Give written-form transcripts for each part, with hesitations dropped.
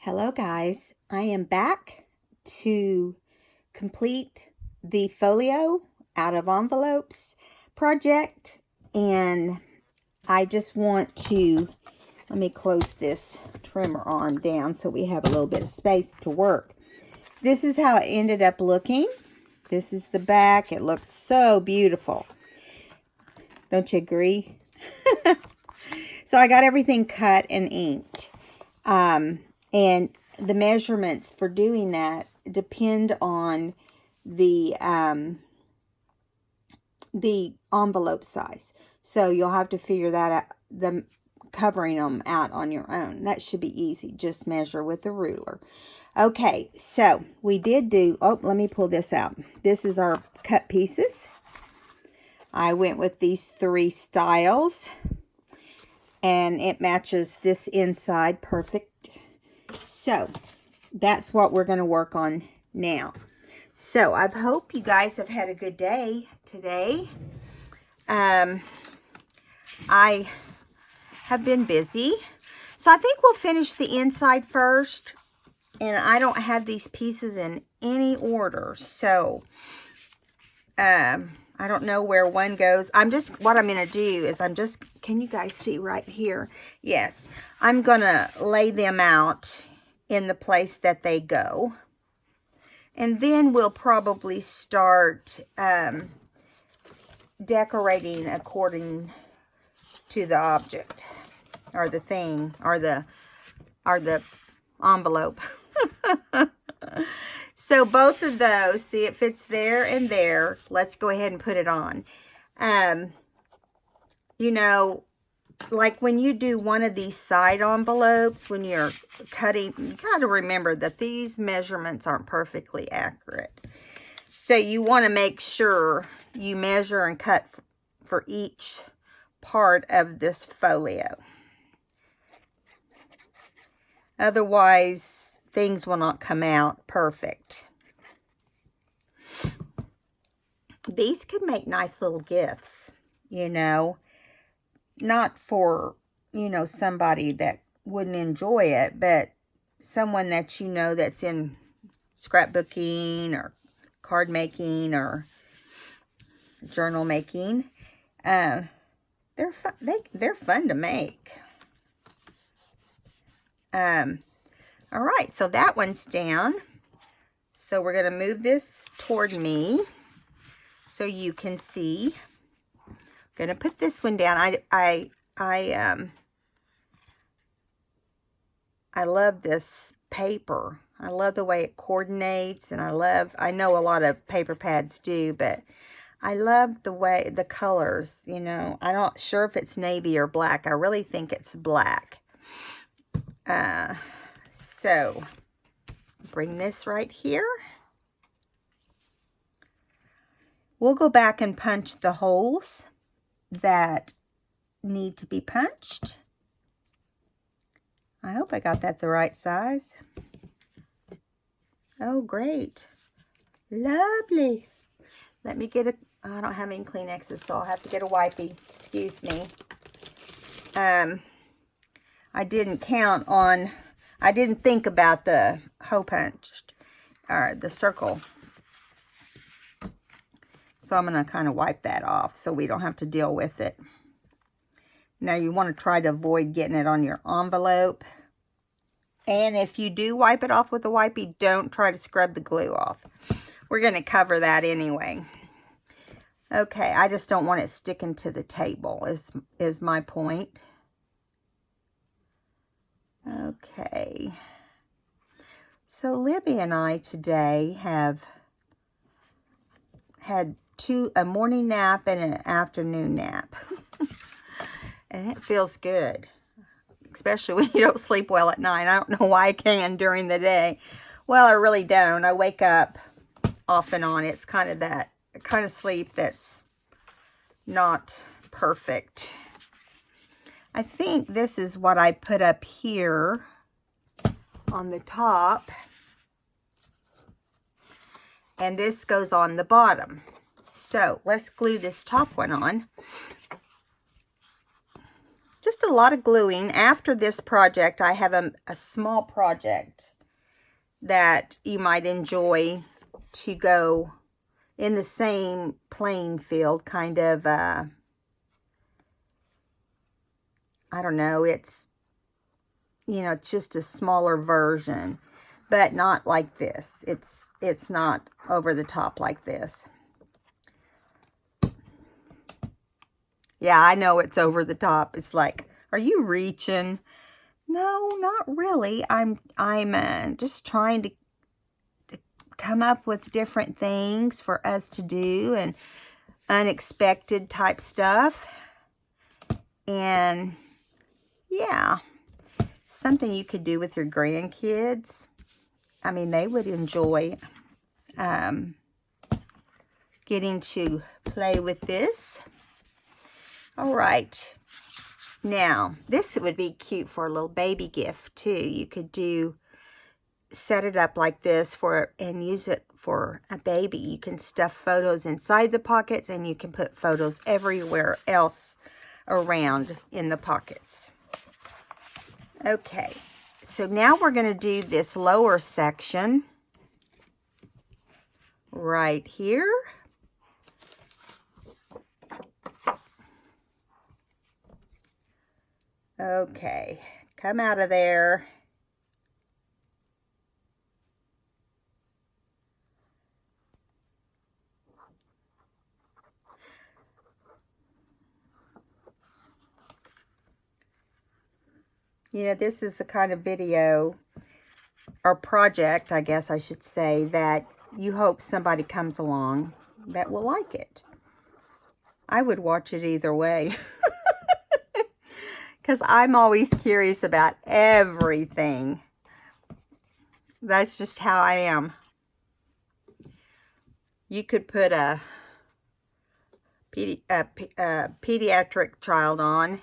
Hello guys, I am back to complete the Folio out of envelopes project, and I just want to, let me close this trimmer arm down so we have a little bit of space to work. This is how it ended up looking. This is the back. It looks so beautiful. Don't you agree? So I got everything cut and inked. And the measurements for doing that depend on the envelope size. So you'll have to figure that out, covering them out on your own. That should be easy. Just measure with a ruler. Okay, so we did do, let me pull this out. This is our cut pieces. I went with these 3 styles, and it matches this inside perfect. So that's what we're going to work on now. So I hope you guys have had a good day today. I have been busy. So I think we'll finish the inside first. And I don't have these pieces in any order. So I don't know where one goes. What I'm going to do is can you guys see right here? Yes. I'm going to lay them out in the place that they go. And then we'll probably start decorating according to the object or the thing or the envelope. So both of those, see, it fits there and there. Let's go ahead and put it on. You know, like when you do one of these side envelopes, when you're cutting, you got to remember that these measurements aren't perfectly accurate. So you want to make sure you measure and cut for each part of this folio. Otherwise, things will not come out perfect. These could make nice little gifts, you know. Not for, you know, somebody that wouldn't enjoy it, but someone that you know that's in scrapbooking or card making or journal making. They're fun. They're fun to make. All right, so that one's down. So we're going to move this toward me so you can see. I'm going to put this one down. I love this paper. I love the way it coordinates, and I know a lot of paper pads do, but I love the way the colors, you know. I'm not sure if it's navy or black. I really think it's black. So bring this right here. We'll go back and punch the holes that need to be punched. I hope I got that the right size. Oh, great. Lovely. Let me get I don't have any Kleenexes, so I'll have to get a wipey. Excuse me. I didn't think about the hole punched, or the circle. So I'm going to kind of wipe that off so we don't have to deal with it. Now you want to try to avoid getting it on your envelope. And if you do wipe it off with a wipey, don't try to scrub the glue off. We're going to cover that anyway. Okay, I just don't want it sticking to the table is my point. Okay. So Libby and I today have had a morning nap and an afternoon nap. And it feels good. Especially when you don't sleep well at night. I don't know why I can during the day. Well, I really don't. I wake up off and on. It's kind of that kind of sleep that's not perfect. I think this is what I put up here on the top. And this goes on the bottom. So let's glue this top one on. just a lot of gluing. After this project, I have a small project that you might enjoy to go in the same playing field, kind of, I don't know, it's, you know, it's just a smaller version, but not like this. It's not over the top like this. Yeah, I know it's over the top. It's like, are you reaching? No, not really. I'm just trying to come up with different things for us to do and unexpected type stuff. And yeah, something you could do with your grandkids. I mean, they would enjoy getting to play with this. All right. Now, this would be cute for a little baby gift too. You could set it up like this and use it for a baby. You can stuff photos inside the pockets, and you can put photos everywhere else around in the pockets. Okay, so now we're going to do this lower section right here. Okay, come out of there. You know, this is the kind of video or project, I guess I should say, that you hope somebody comes along that will like it. I would watch it either way. Because I'm always curious about everything. That's just how I am. You could put a pediatric child on,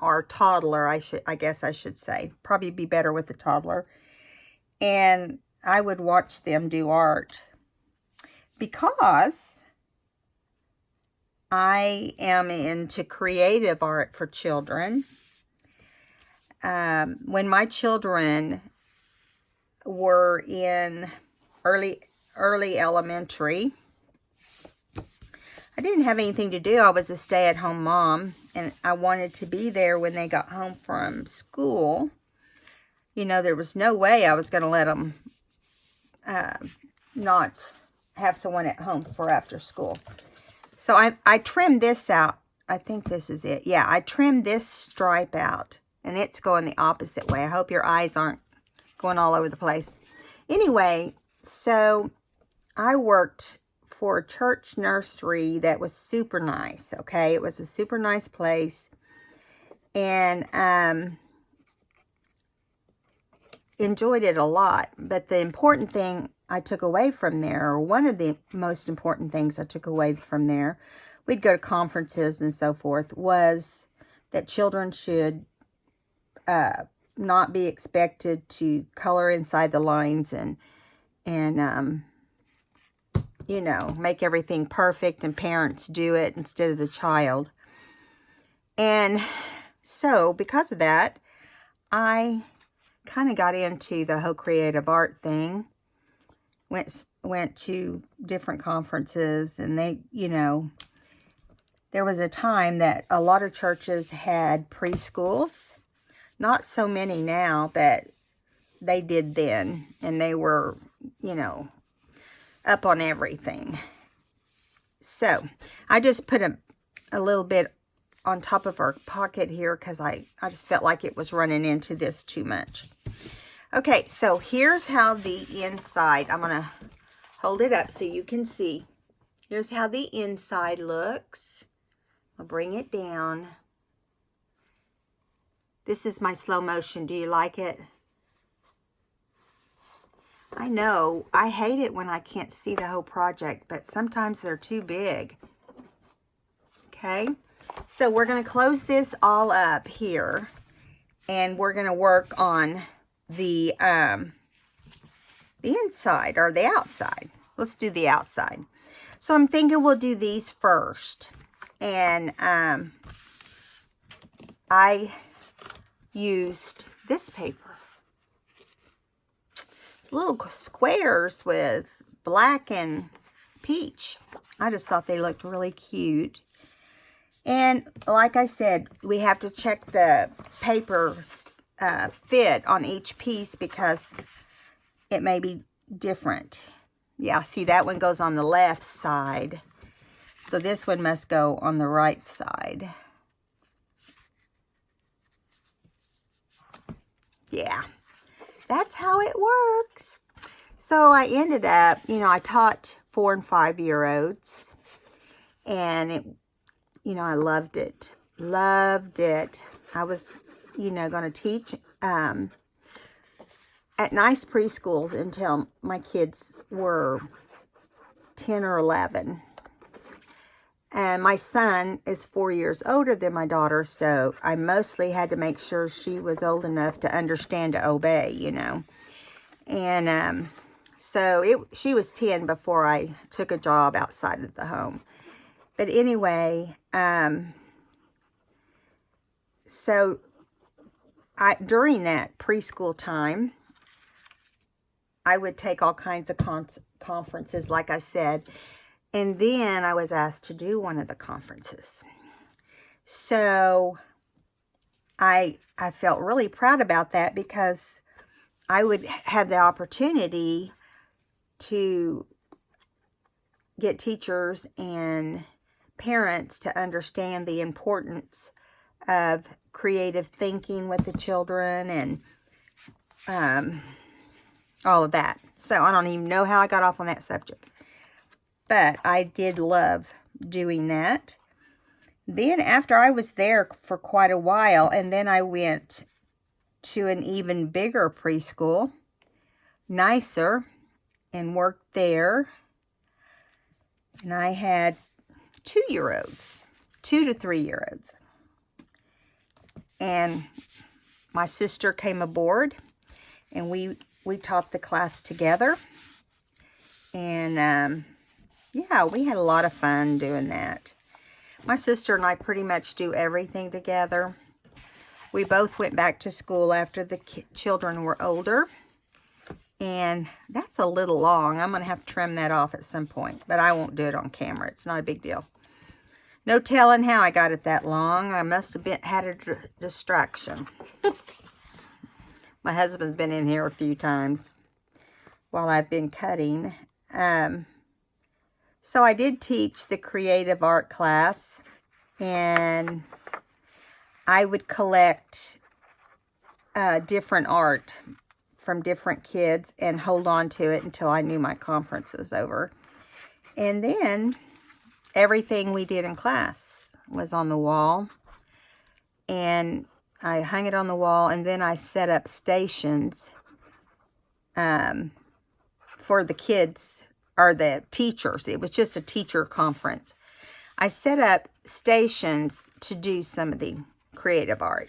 or toddler, I guess I should say. Probably be better with the toddler. And I would watch them do art, because I am into creative art for children. When my children were in early elementary, I didn't have anything to do. I was a stay-at-home mom, and I wanted to be there when they got home from school. You know, there was no way I was going to let them not have someone at home for after school. So I trimmed this out. I think this is it. Yeah, I trimmed this stripe out, and it's going the opposite way. I hope your eyes aren't going all over the place. Anyway, so I worked for a church nursery that was super nice, okay? It was a super nice place. And enjoyed it a lot. But the important thing I took away from there, or one of the most important things I took away from there, we'd go to conferences and so forth, was that children should not be expected to color inside the lines and you know, make everything perfect, and parents do it instead of the child. And so, because of that, I kind of got into the whole creative art thing. Went to different conferences, and they, you know, there was a time that a lot of churches had preschools. Not so many now, but they did then, and they were, you know, up on everything. So I just put a little bit on top of our pocket here, because I just felt like it was running into this too much. Okay, so here's how the inside, I'm going to hold it up so you can see. Here's how the inside looks. I'll bring it down. This is my slow motion. Do you like it? I know, I hate it when I can't see the whole project, but sometimes they're too big. Okay, so we're going to close this all up here, and we're going to work on the inside, or the outside. Let's do the outside. So I'm thinking we'll do these first, and I used this paper. It's little squares with black and peach. I just thought they looked really cute. And like I said, we have to check the paper fit on each piece because it may be different. Yeah, see, that one goes on the left side. So this one must go on the right side. Yeah, that's how it works. So I ended up, I taught 4- and 5-year-olds. And it, I loved it. Loved it. I was, going to teach at nice preschools until my kids were 10 or 11. And my son is 4 years older than my daughter, so I mostly had to make sure she was old enough to understand to obey, And so she was 10 before I took a job outside of the home. But anyway, so during that preschool time, I would take all kinds of conferences, like I said. And then I was asked to do one of the conferences. So I felt really proud about that because I would have the opportunity to get teachers and parents to understand the importance of creative thinking with the children and all of that. So I don't even know how I got off on that subject. But I did love doing that. Then after I was there for quite a while, and then I went to an even bigger preschool, nicer, and worked there. And I had 2-year-olds, 2 to 3-year-olds. And my sister came aboard, and we taught the class together. And yeah, we had a lot of fun doing that. My sister and I pretty much do everything together. We both went back to school after the children were older. And that's a little long. I'm going to have to trim that off at some point. But I won't do it on camera. It's not a big deal. No telling how I got it that long. I must have had a distraction. My husband's been in here a few times while I've been cutting. So I did teach the creative art class, and I would collect different art from different kids and hold on to it until I knew my conference was over. And then everything we did in class was on the wall, and I hung it on the wall, and then I set up stations for the kids or the teachers. It was just a teacher conference. I set up stations to do some of the creative art.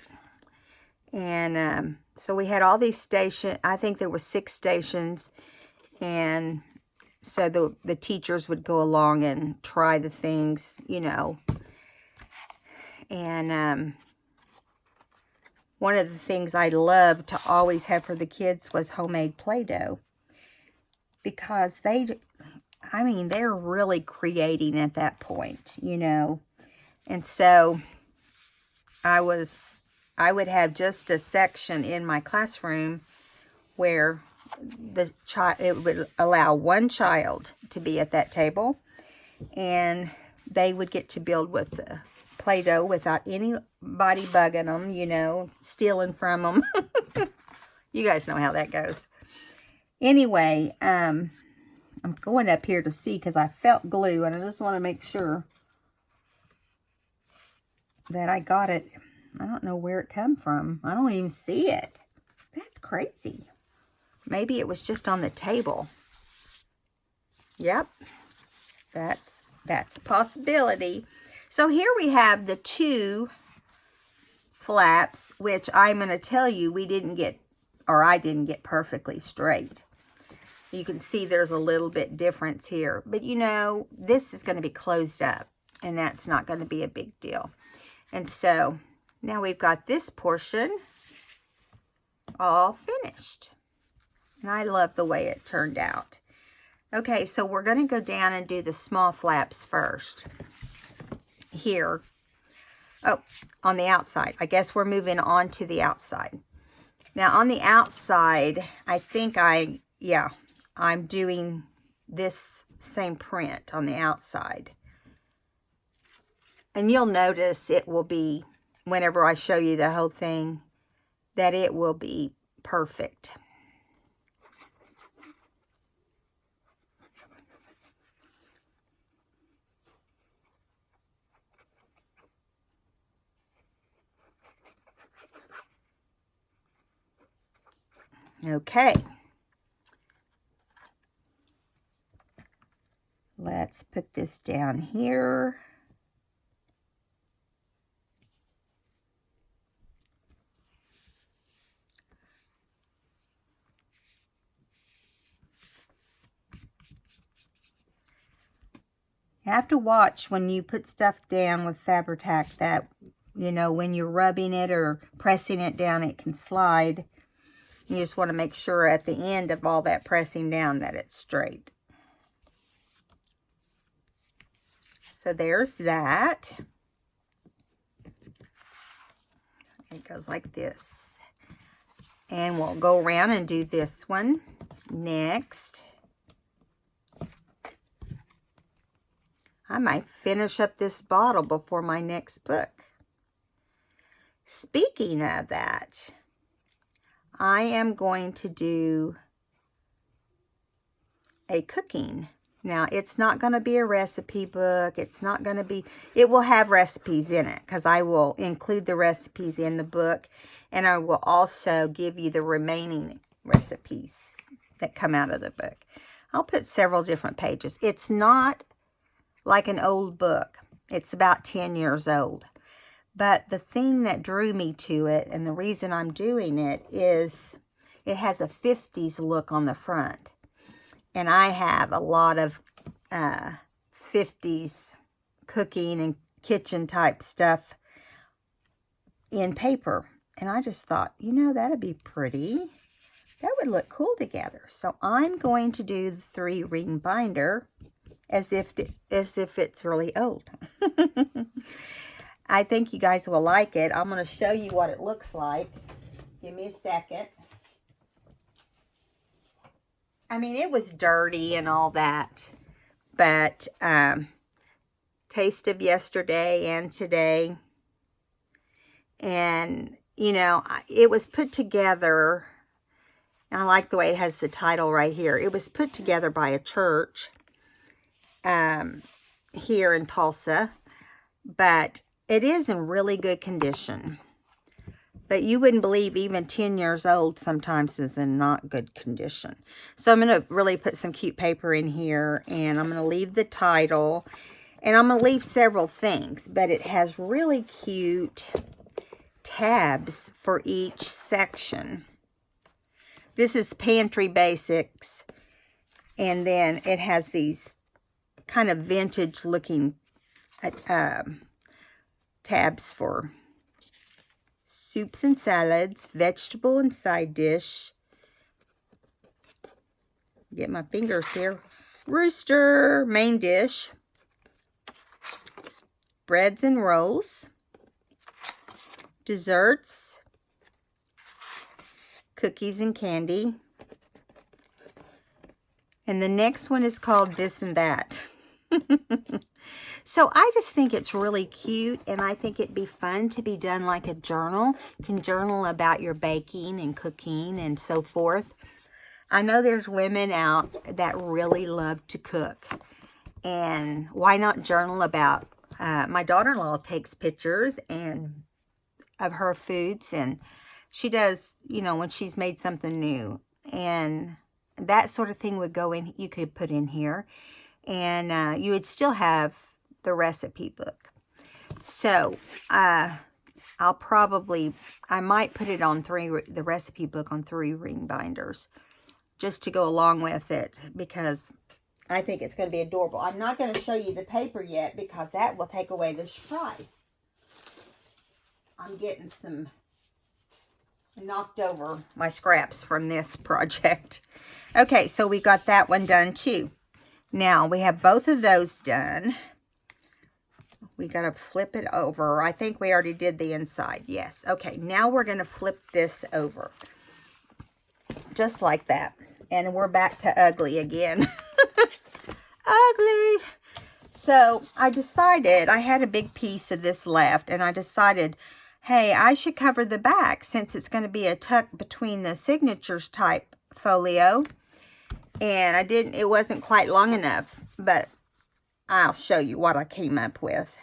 And so we had all these stations. I think there were 6 stations. And so the teachers would go along and try the things, And one of the things I loved to always have for the kids was homemade Play-Doh. Because they're really creating at that point, And so I would have just a section in my classroom where it would allow one child to be at that table, and they would get to build with the Play-Doh without anybody bugging them, stealing from them. You guys know how that goes. Anyway, I'm going up here to see because I felt glue, and I just want to make sure that I got it. I don't know where it come from. I don't even see it. That's crazy. Maybe it was just on the table. Yep. That's a possibility. So here we have the 2 flaps, which I'm going to tell you I didn't get perfectly straight. You can see there's a little bit difference here. But, this is going to be closed up. And that's not going to be a big deal. And so Now we've got this portion all finished. And I love the way it turned out. Okay, so we're going to go down and do the small flaps first. Here. Oh, on the outside. I guess we're moving on to the outside. Now on the outside, I think I'm doing this same print on the outside. And you'll notice it will be, whenever I show you the whole thing, that it will be perfect. Okay. Let's put this down here. You have to watch when you put stuff down with Fabri-Tac that, you know, when you're rubbing it or pressing it down, it can slide. You just want to make sure at the end of all that pressing down that it's straight. So there's that. It goes like this. And we'll go around and do this one next. I might finish up this bottle before my next book. Speaking of that, I am going to do a cooking. Now, it's not going to be a recipe book. It's not going to be, it will have recipes in it because I will include the recipes in the book, and I will also give you the remaining recipes that come out of the book. I'll put several different pages. It's not like an old book. It's about 10 years old. But the thing that drew me to it, and the reason I'm doing it, is it has a 50s look on the front. And I have a lot of 50s cooking and kitchen type stuff in paper. And I just thought, you know, that'd be pretty. That would look cool together. So I'm going to do the 3-ring binder as if it's really old. I think you guys will like it. I'm going to show you what it looks like. Give me a second. I mean, it was dirty and all that, but taste of yesterday and today. And, you know, it was put together. I like the way it has the title right here. It was put together by a church here in Tulsa, but it is in really good condition. But you wouldn't believe even 10 years old sometimes is in not good condition. So I'm going to really put some cute paper in here, and I'm going to leave the title, and I'm going to leave several things, but it has really cute tabs for each section. This is Pantry Basics, and then it has these kind of vintage looking tabs for soups and salads, vegetable and side dish. Get my fingers here. Rooster, main dish. Breads and rolls. Desserts. Cookies and candy. And the next one is called This and That. So I just think it's really cute, and I think it'd be fun to be done like a journal. You can journal about your baking and cooking and so forth. I know there's women out that really love to cook, and why not journal about, my daughter-in-law takes pictures and of her foods, and she does, you know, when she's made something new, and that sort of thing would go in, you could put in here, and you would still have the recipe book. So I might put it on the recipe book on 3-ring binders just to go along with it, because I think it's going to be adorable. I'm not going to show you the paper yet because that will take away the surprise. I'm getting some knocked over my scraps from this project. Okay, so we got that one done too. Now we have both of those done. We got to flip it over. I think we already did the inside. Yes. Okay, now we're going to flip this over. Just like that. And we're back to ugly again. Ugly. So I decided, I had a big piece of this left, and I decided, hey, I should cover the back since it's going to be a tuck between the signatures type folio. And it wasn't quite long enough, but I'll show you what I came up with.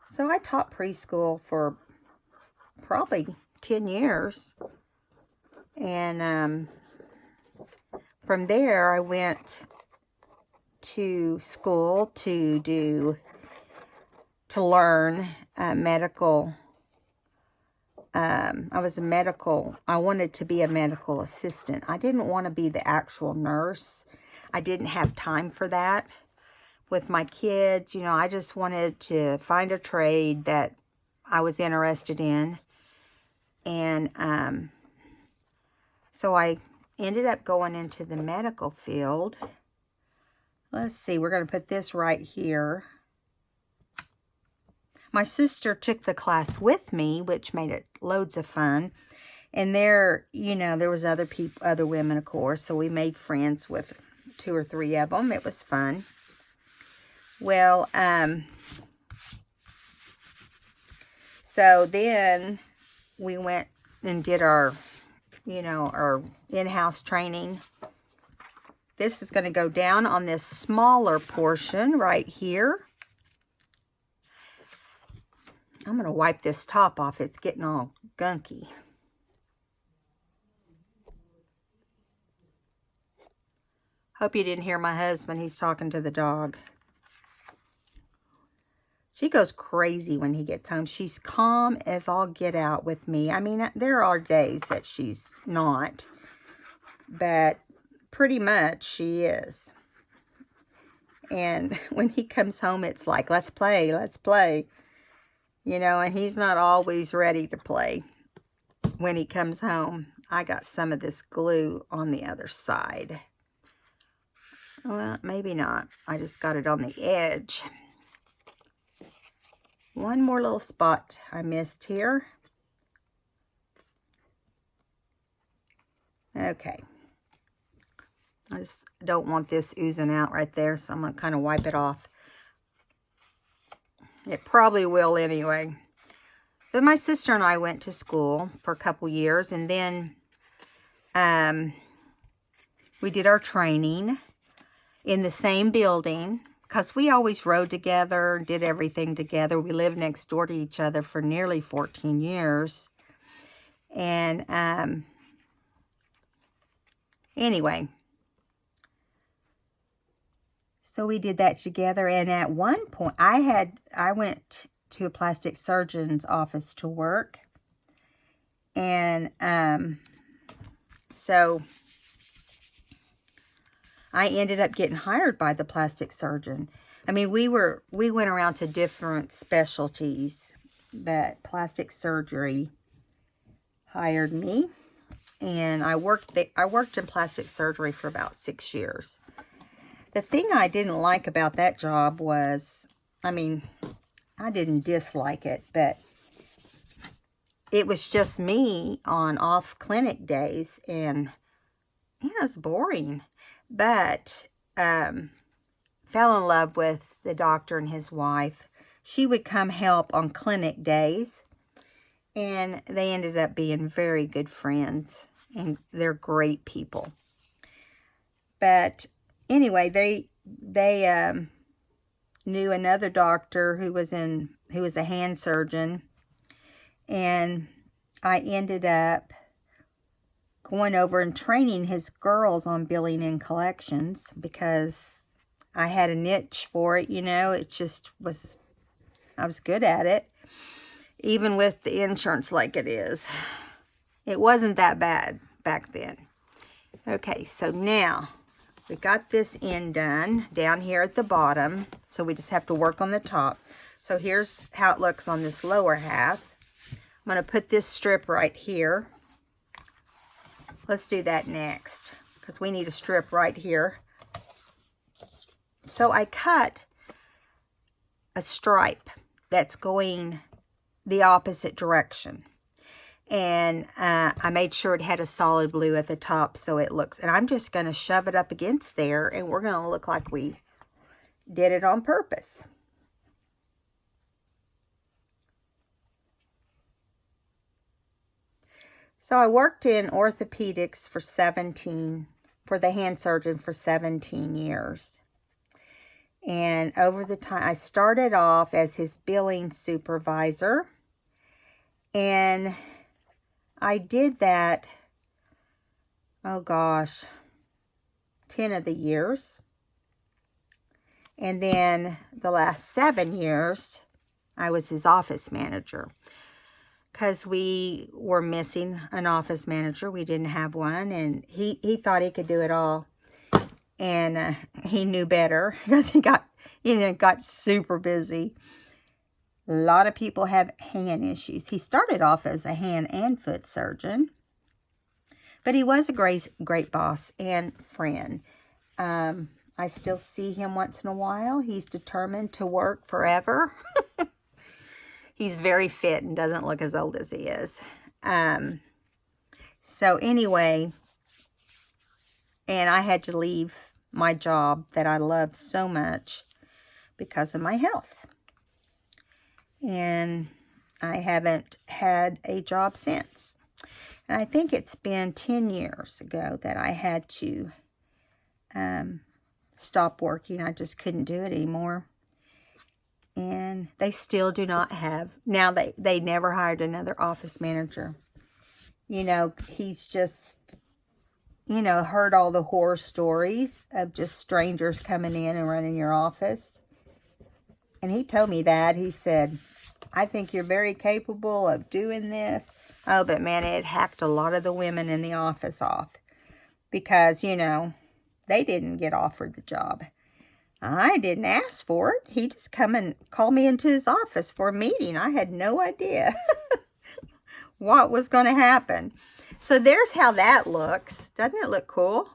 So I taught preschool for probably 10 years. And from there, I went to school to learn medical. I wanted to be a medical assistant. I didn't want to be the actual nurse. I didn't have time for that. With my kids, I just wanted to find a trade that I was interested in. And so I ended up going into the medical field. Let's see, we're going to put this right here. My sister took the class with me, which made it loads of fun. And there was other women, of course, so we made friends with 2 or 3 of them. It was fun. Well, so then we went and did our in-house training. This is going to go down on this smaller portion right here. I'm going to wipe this top off. It's getting all gunky. Hope you didn't hear my husband. He's talking to the dog. She goes crazy when he gets home. She's calm as all get out with me. I mean, there are days that she's not, but pretty much she is. And when he comes home, it's like, let's play, let's play. And he's not always ready to play when he comes home. I got some of this glue on the other side. Well, maybe not. I just got it on the edge. One more little spot I missed here. Okay. I just don't want this oozing out right there, so I'm going to kind of wipe it off. It probably will anyway. But my sister and I went to school for a couple years, and then we did our training in the same building. Because we always rode together, did everything together. We lived next door to each other for nearly 14 years. And anyway, so we did that together. And at one point, I went to a plastic surgeon's office to work. And so I ended up getting hired by the plastic surgeon. I mean, we went around to different specialties, but plastic surgery hired me, and I worked in plastic surgery for about 6 years. The thing I didn't like about that job was, I mean, I didn't dislike it, but it was just me on off clinic days, and it's boring. But fell in love with the doctor and his wife. She would come help on clinic days, and they ended up being very good friends, and they're great people. But anyway, they knew another doctor who was a hand surgeon, and I ended up going over and training his girls on billing and collections because I had a niche for it, it just was, I was good at it. even with the insurance like it is. It wasn't that bad back then. Okay, so now we got this end done down here at the bottom. So we just have to work on the top. So here's how it looks on this lower half. I'm going to put this strip right here. Let's do that next, because we need a strip right here. So I cut a stripe that's going the opposite direction. And I made sure it had a solid blue at the top so it looks, and I'm just going to shove it up against there, and we're going to look like we did it on purpose. So I worked in orthopedics for the hand surgeon for 17 years. And over the time, I started off as his billing supervisor. And I did that, oh gosh, 10 of the years. And then the last 7 years, I was his office manager. Because we were missing an office manager. We didn't have one. And he thought he could do it all. And he knew better because he got super busy. A lot of people have hand issues. He started off as a hand and foot surgeon. But he was a great boss and friend. I still see him once in a while. He's determined to work forever. He's very fit and doesn't look as old as he is. So anyway, and I had to leave my job that I loved so much because of my health. And I haven't had a job since. And I think it's been 10 years ago that I had to stop working. I just couldn't do it anymore. And they still do not have, now they never hired another office manager. You know, he's just, you know, heard all the horror stories of just strangers coming in and running your office. And he told me that. He said, I think you're very capable of doing this. Oh, but man, it hacked a lot of the women in the office off. Because, you know, they didn't get offered the job. I didn't ask for it. He just come and called me into his office for a meeting. I had no idea what was going to happen. So there's how that looks. Doesn't it look cool?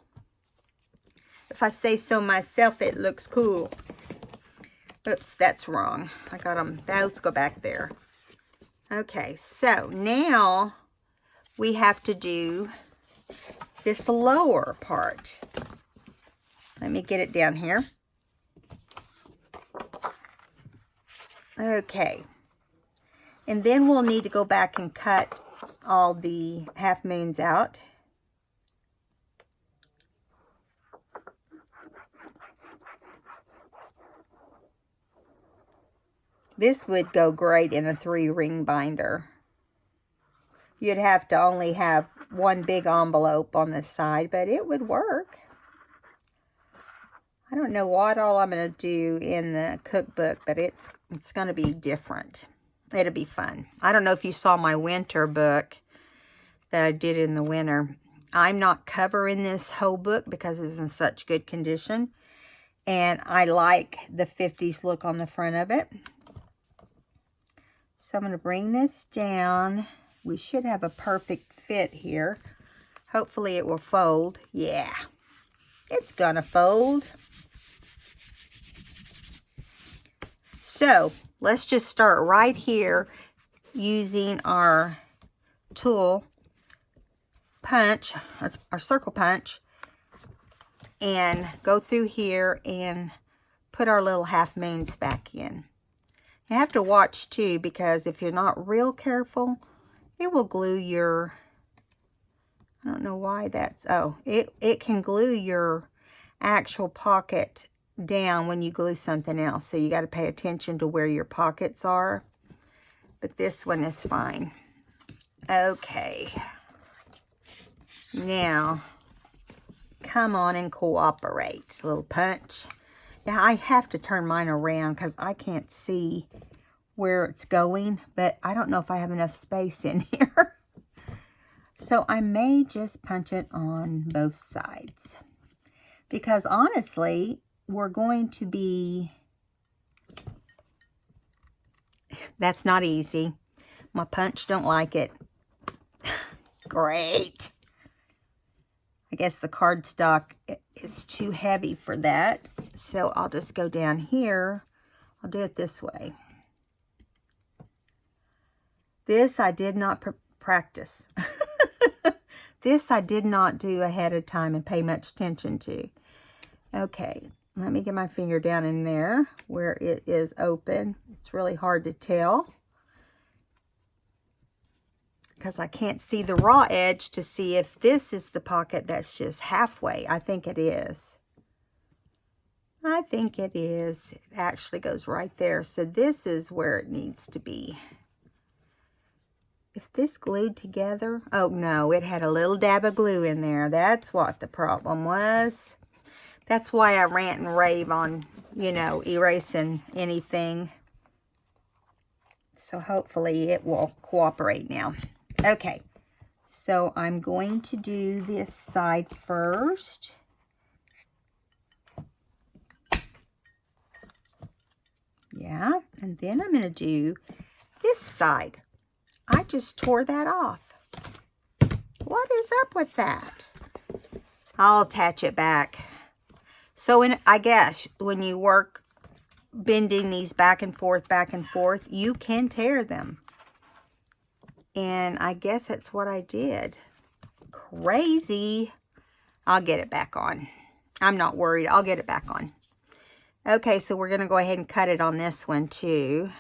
If I say so myself, it looks cool. Oops, that's wrong. I got them. Those go back there. Okay, so now we have to do this lower part. Let me get it down here. Okay, and then we'll need to go back and cut all the half moons out. This would go great in a 3-ring binder. You'd have to only have one big envelope on the side, but it would work. I don't know what all I'm going to do in the cookbook, but it's going to be different. It'll be fun. I don't know if you saw my winter book that I did in the winter. I'm not covering this whole book because it's in such good condition. And I like the 50s look on the front of it. So I'm going to bring this down. We should have a perfect fit here. Hopefully it will fold. Yeah, it's going to fold. So let's just start right here using our tool punch, our circle punch, and go through here and put our little half moons back in. You have to watch too, because if you're not real careful, it will glue your, I don't know why that's, oh, it can glue your actual pocket down when you glue something else. So you got to pay attention to where your pockets are. But this one is fine. Okay. Now, come on and cooperate. A little punch. Now, I have to turn mine around because I can't see where it's going, but I don't know if I have enough space in here. So I may just punch it on both sides. Because honestly, we're going to be... That's not easy. My punch don't like it. Great. I guess the cardstock is too heavy for that. So I'll just go down here. I'll do it this way. This I did not practice. This I did not do ahead of time and pay much attention to. Okay, let me get my finger down in there where it is open. It's really hard to tell because I can't see the raw edge to see if this is the pocket that's just halfway. I think it is. I think it is. It actually goes right there. So this is where it needs to be. If this glued together, oh no, it had a little dab of glue in there. That's what the problem was. That's why I rant and rave on, you know, erasing anything. So hopefully it will cooperate now. Okay, so I'm going to do this side first. Yeah, and then I'm going to do this side. I just tore that off. What is up with that? I'll attach it back. So I guess when you work bending these back and forth, you can tear them. And I guess that's what I did. Crazy. I'll get it back on. I'm not worried. I'll get it back on. Okay, so we're going to go ahead and cut it on this one too.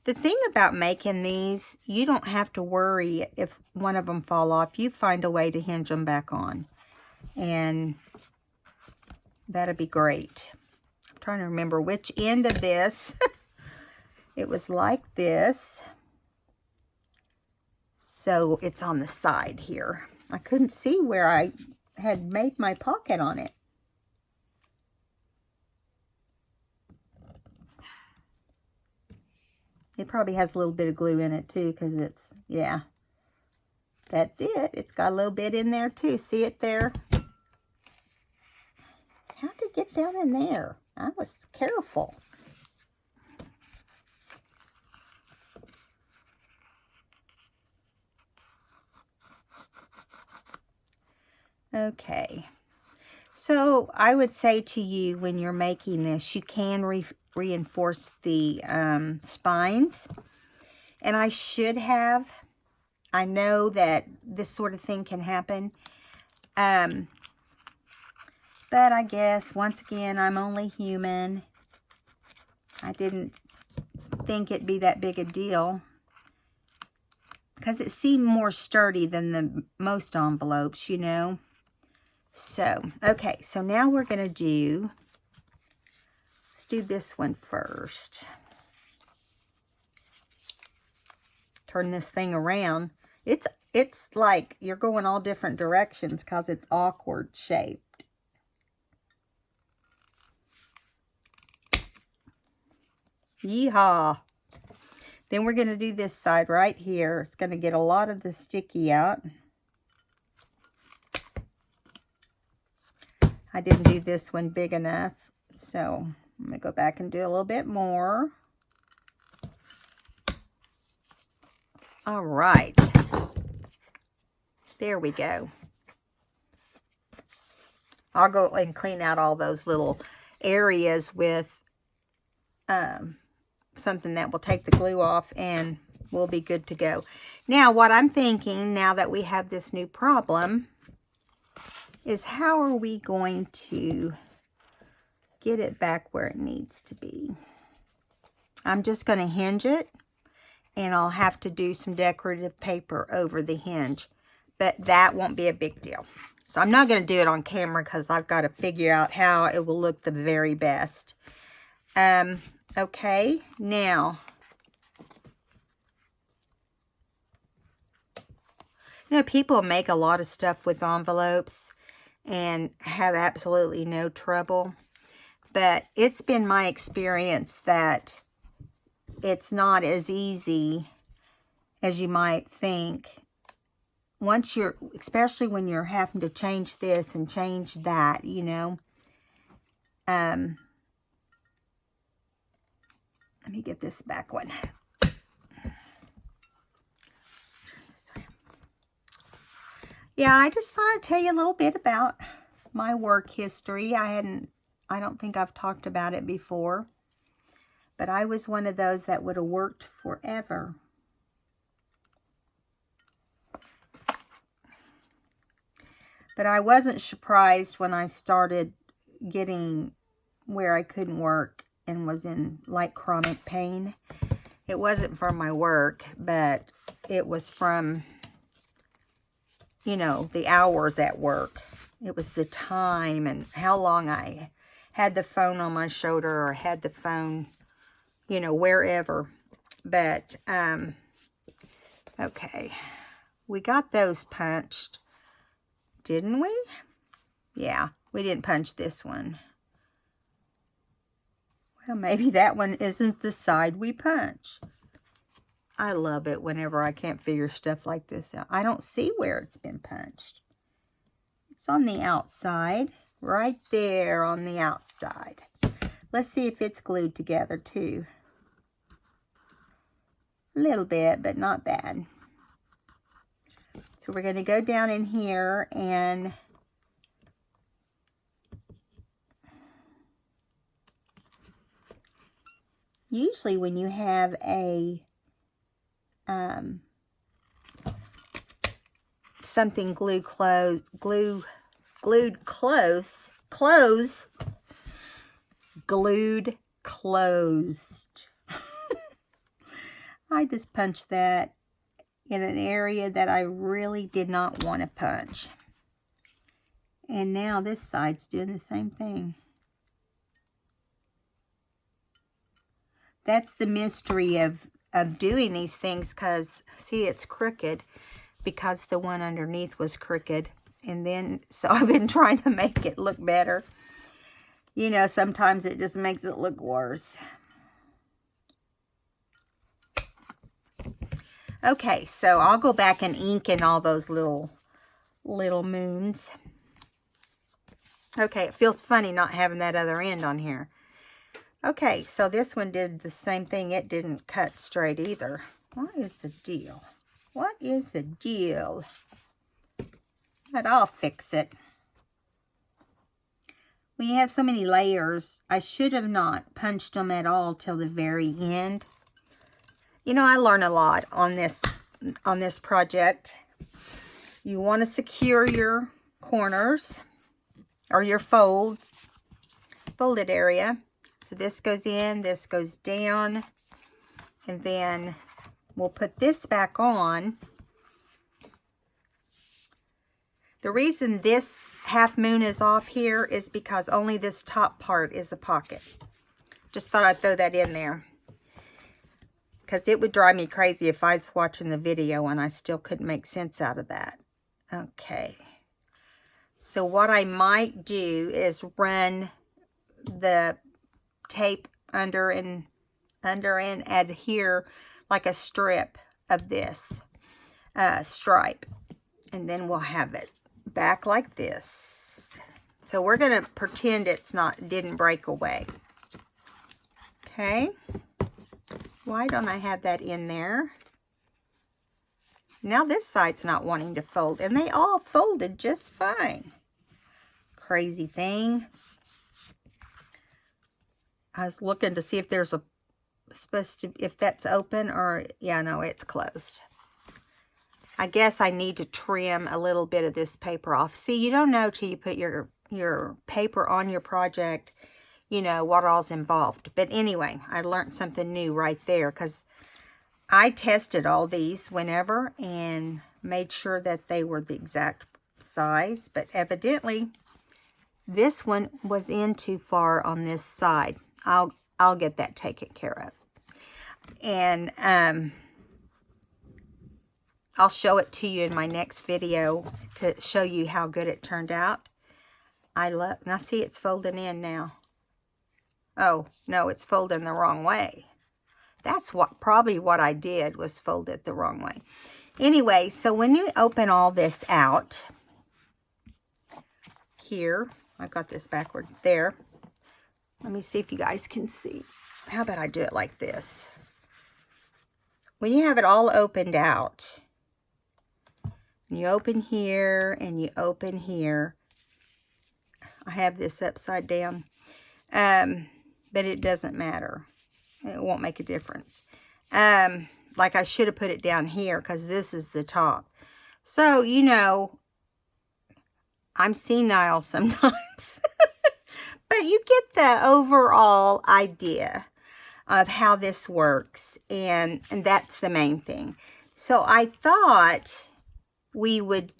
The thing about making these, you don't have to worry if one of them fall off. You find a way to hinge them back on. And that'd be great. I'm trying to remember which end of this. It was like this. So it's on the side here. I couldn't see where I had made my pocket on it. It probably has a little bit of glue in it too, because it's, yeah. That's it. It's got a little bit in there too. See it there? How'd it get down in there? I was careful. Okay. So I would say to you, when you're making this, you can reinforce the spines. And I should have. I know that this sort of thing can happen. But I guess, once again, I'm only human. I didn't think it'd be that big a deal. Because it seemed more sturdy than the most envelopes, you know. So, okay, so now we're going to do, let's do this one first. Turn this thing around. It's like you're going all different directions because it's awkward shaped. Yeehaw. Then we're going to do this side right here. It's going to get a lot of the sticky out. I didn't do this one big enough, so I'm going to go back and do a little bit more. All right. There we go. I'll go and clean out all those little areas with something that will take the glue off, and we'll be good to go. Now, what I'm thinking, now that we have this new problem, is how are we going to get it back where it needs to be? I'm just going to hinge it, and I'll have to do some decorative paper over the hinge, but that won't be a big deal. So I'm not going to do it on camera because I've got to figure out how it will look the very best. Okay, now, you know, people make a lot of stuff with envelopes. and have absolutely no trouble. But it's been my experience that it's not as easy as you might think. Once you're, especially when you're having to change this and change that, you know. Let me get this back one. Yeah, I just thought I'd tell you a little bit about my work history. I don't think I've talked about it before. But I was one of those that would have worked forever. But I wasn't surprised when I started getting where I couldn't work and was in like chronic pain. It wasn't from my work, but it was from, you know, the hours at work. It was the time and how long I had the phone on my shoulder or had the phone, you know, wherever. But, okay. We got those punched, didn't we? Yeah, we didn't punch this one. Well, maybe that one isn't the side we punch. I love it whenever I can't figure stuff like this out. I don't see where it's been punched. It's on the outside, right there on the outside. Let's see if it's glued together too. A little bit, but not bad. So we're going to go down in here and usually when you have a something glued closed, glued closed. I just punched that in an area that I really did not want to punch. And now this side's doing the same thing. That's the mystery of doing these things, because, see, it's crooked because the one underneath was crooked. And then, so I've been trying to make it look better. You know, sometimes it just makes it look worse. Okay, so I'll go back and ink in all those little moons. Okay, it feels funny not having that other end on here. Okay, so this one did the same thing. It didn't cut straight either. What is the deal? What is the deal? But I'll fix it. When you have so many layers, I should have not punched them at all till the very end. You know, I learn a lot on this project. You want to secure your corners or your folded area. So this goes in, this goes down, and then we'll put this back on. The reason this half moon is off here is because only this top part is a pocket. Just thought I'd throw that in there, because it would drive me crazy if I was watching the video and I still couldn't make sense out of that. Okay. So what I might do is run the tape under and adhere like a strip of this stripe, and then we'll have it back like this. So we're going to pretend didn't break away. Okay. Why don't I have that in there? Now this side's not wanting to fold, and they all folded just fine. Crazy thing. I was looking to see if there's if that's open, or, yeah, no, it's closed. I guess I need to trim a little bit of this paper off. See, you don't know till you put your paper on your project, you know, what all's involved. But anyway, I learned something new right there, because I tested all these whenever and made sure that they were the exact size. But evidently, this one was in too far on this side. I'll get that taken care of. And I'll show it to you in my next video to show you how good it turned out. now see it's folding in now. Oh, no, it's folding the wrong way. That's probably what I did, was fold it the wrong way. Anyway, so when you open all this out, here, I've got this backward there. Let me see if you guys can see. How about I do it like this? When you have it all opened out, you open here and you open here. I have this upside down, but it doesn't matter. It won't make a difference. Like I should have put it down here because this is the top. So, you know, I'm senile sometimes. But you get the overall idea of how this works. And that's the main thing. So I thought we would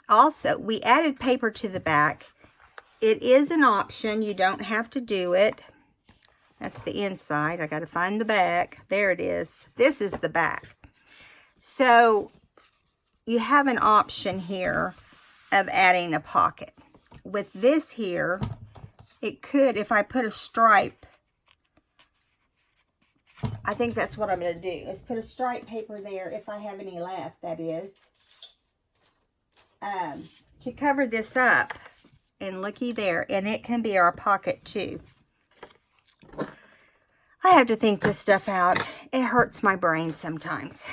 also, we added paper to the back. It is an option. You don't have to do it. That's the inside. I got to find the back. There it is. This is the back. So you have an option here of adding a pocket. With this here, it could, if I put a stripe, I think that's what I'm going to do, is put a stripe paper there, if I have any left, that is, to cover this up. And looky there, and it can be our pocket too. I have to think this stuff out. It hurts my brain sometimes.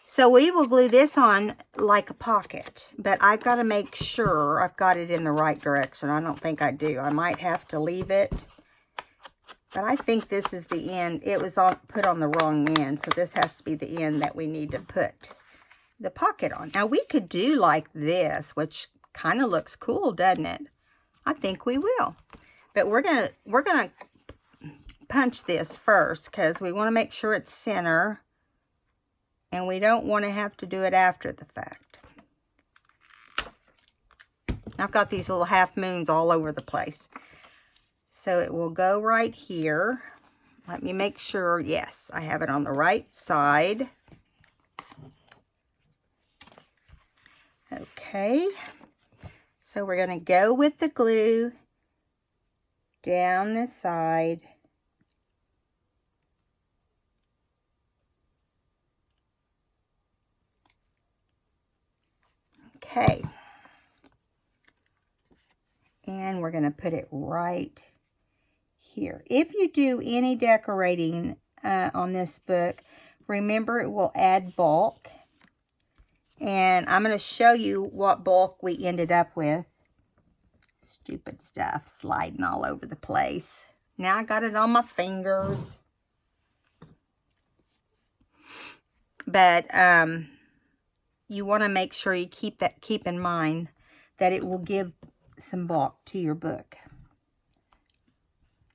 So we will glue this on like a pocket, but I've got to make sure I've got it in the right direction. I don't think I do. I might have to leave it, but I think this is the end. It was put on the wrong end, so this has to be the end that we need to put the pocket on. Now we could do like this, which kind of looks cool, doesn't it? I think we will. But we're gonna punch this first because we want to make sure it's center, and we don't want to have to do it after the fact. I've got these little half moons all over the place. So it will go right here. Let me make sure, yes, I have it on the right side. Okay. So we're going to go with the glue down the side. Okay. And we're going to put it right here. If you do any decorating on this book, remember it will add bulk. And I'm going to show you what bulk we ended up with. Stupid stuff sliding all over the place. Now I got it on my fingers. But you want to make sure you keep in mind that it will give some bulk to your book.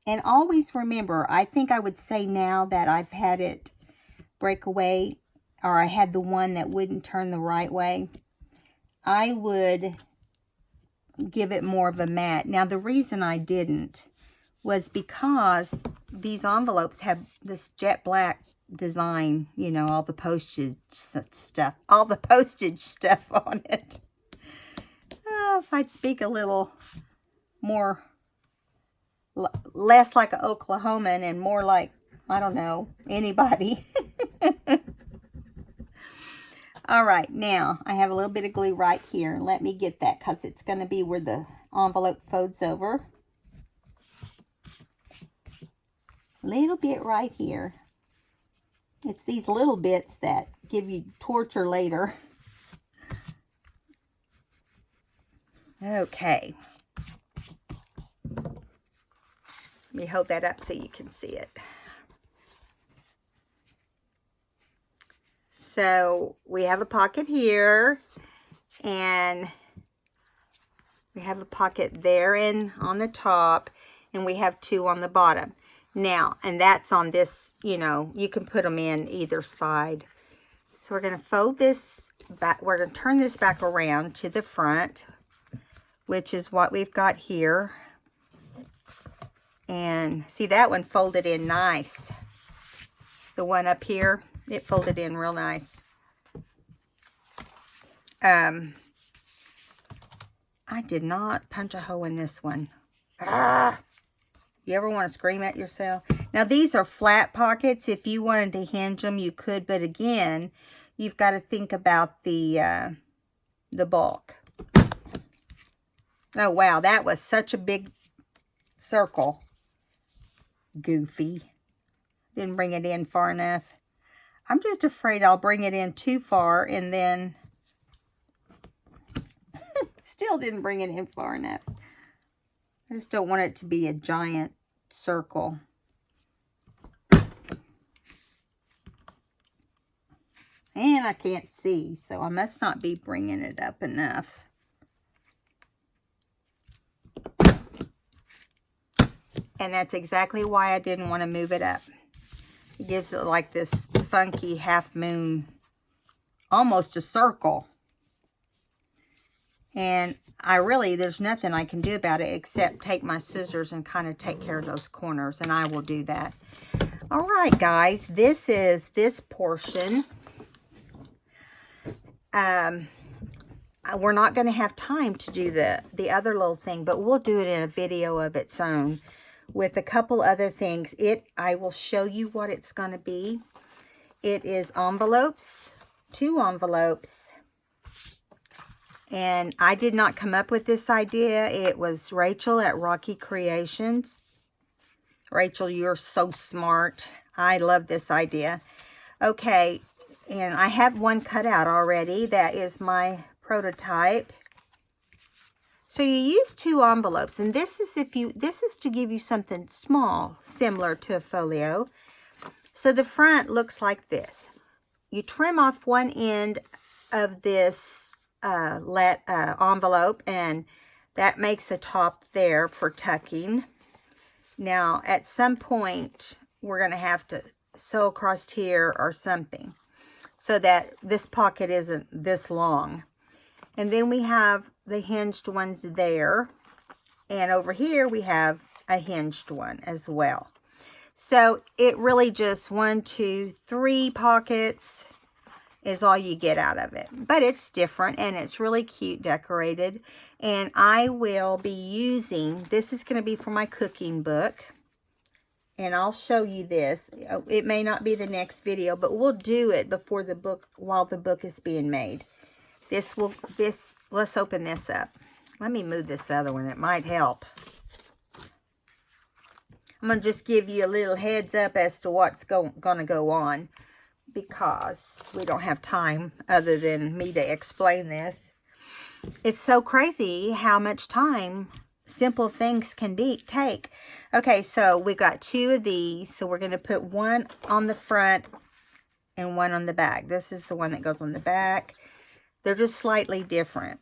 And always remember, I think I would say now that I've had it break away, or I had the one that wouldn't turn the right way, I would give it more of a matte. Now, the reason I didn't was because these envelopes have this jet black design, you know, all the postage stuff on it. If I'd speak a little more, less like an Oklahoman and more like, I don't know, anybody. All right, now I have a little bit of glue right here. Let me get that because it's going to be where the envelope folds over. Little bit right here. It's these little bits that give you torture later. Okay. Let me hold that up so you can see it. So we have a pocket here, and we have a pocket there and on the top, and we have two on the bottom. Now, and that's on this, you know, you can put them in either side. So we're going to fold this back. We're going to turn this back around to the front, which is what we've got here. And see, that one folded in nice. The one up here, it folded in real nice. I I did not punch a hole in this one. Ah! You ever want to scream at yourself? Now, these are flat pockets. If you wanted to hinge them, you could. But again, you've got to think about the bulk. Oh, wow. That was such a big circle. Goofy. Didn't bring it in far enough. I'm just afraid I'll bring it in too far and then still didn't bring it in far enough. I just don't want it to be a giant circle. And I can't see, so I must not be bringing it up enough. And that's exactly why I didn't want to move it up. It gives it like this funky half moon, almost a circle. And there's nothing I can do about it except take my scissors and kind of take care of those corners, and I will do that. All right, guys, this is this portion. We're not going to have time to do the other little thing, but we'll do it in a video of its own with a couple other things. I will show you what it's going to be. It is envelopes, 2 envelopes. And I did not come up with this idea. It was Rachel at Rocky Creations. Rachel, you're so smart. I love this idea. Okay, and I have one cut out already. That is my prototype. So you use 2 envelopes, and this is to give you something small, similar to a folio. So the front looks like this. You trim off one end of this envelope, and that makes a top there for tucking. Now, at some point, we're going to have to sew across here or something so that this pocket isn't this long. And then we have the hinged ones there, and over here we have a hinged one as well. So it really just 1, 2, 3 pockets is all you get out of it. But it's different, and it's really cute decorated. And I will be using, this is going to be for my cooking book. And I'll show you this. It may not be the next video, but we'll do it before the book, while the book is being made. Let's open this up. Let me move this other one. It might help. I'm going to just give you a little heads up as to what's going to go on, because we don't have time other than me to explain this. It's so crazy how much time simple things can take. Okay, so we've got 2 of these. So we're going to put one on the front and one on the back. This is the one that goes on the back. They're just slightly different.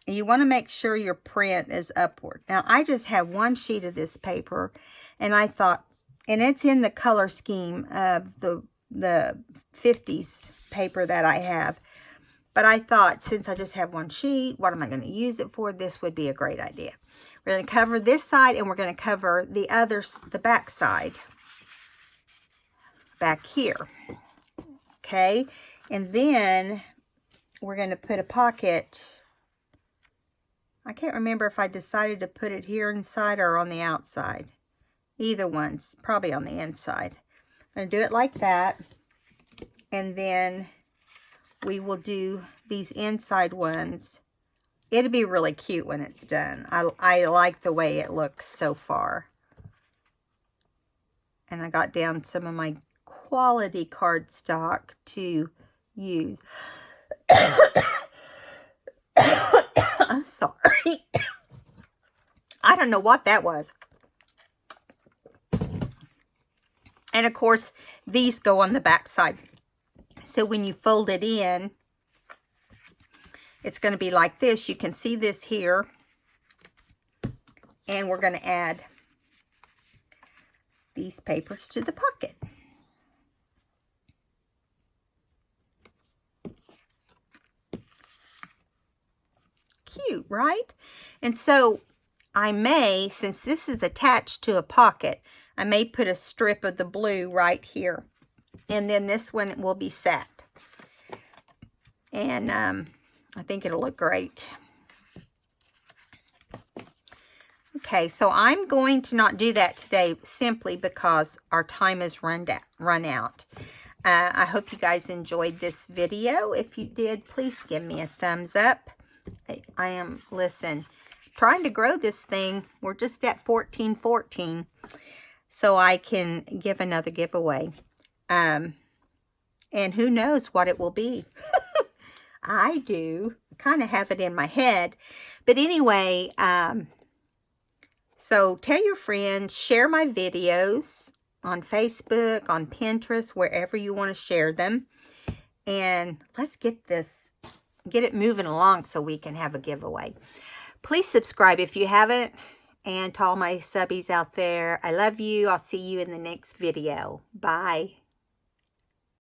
And you want to make sure your print is upward. Now, I just have 1 sheet of this paper, and I thought, and it's in the color scheme of the 50s paper that I have. But I thought, since I just have 1 sheet, what am I going to use it for? This would be a great idea. We're going to cover this side, and we're going to cover the back side back here. Okay, and then we're going to put a pocket. I can't remember if I decided to put it here inside or on the outside. Either one's probably on the inside. I'm going to do it like that, and then we will do these inside ones. It'll be really cute when it's done. I like the way it looks so far. And I got down some of my quality cardstock to use. I'm sorry. I don't know what that was. And of course, these go on the back side. So when you fold it in, it's going to be like this. You can see this here. And we're going to add these papers to the pocket. Cute, right? And so I may, since this is attached to a pocket, I may put a strip of the blue right here. And then this one will be set. And I think it'll look great. Okay, so I'm going to not do that today simply because our time has run out. I hope you guys enjoyed this video. If you did, please give me a thumbs up. I am, listen, trying to grow this thing. We're just at 1414, so I can give another giveaway. And who knows what it will be. I do kind of have it in my head. But anyway, so tell your friends, share my videos on Facebook, on Pinterest, wherever you want to share them. And let's get it moving along so we can have a giveaway. Please subscribe if you haven't. And to all my subbies out there, I love you. I'll see you in the next video. Bye.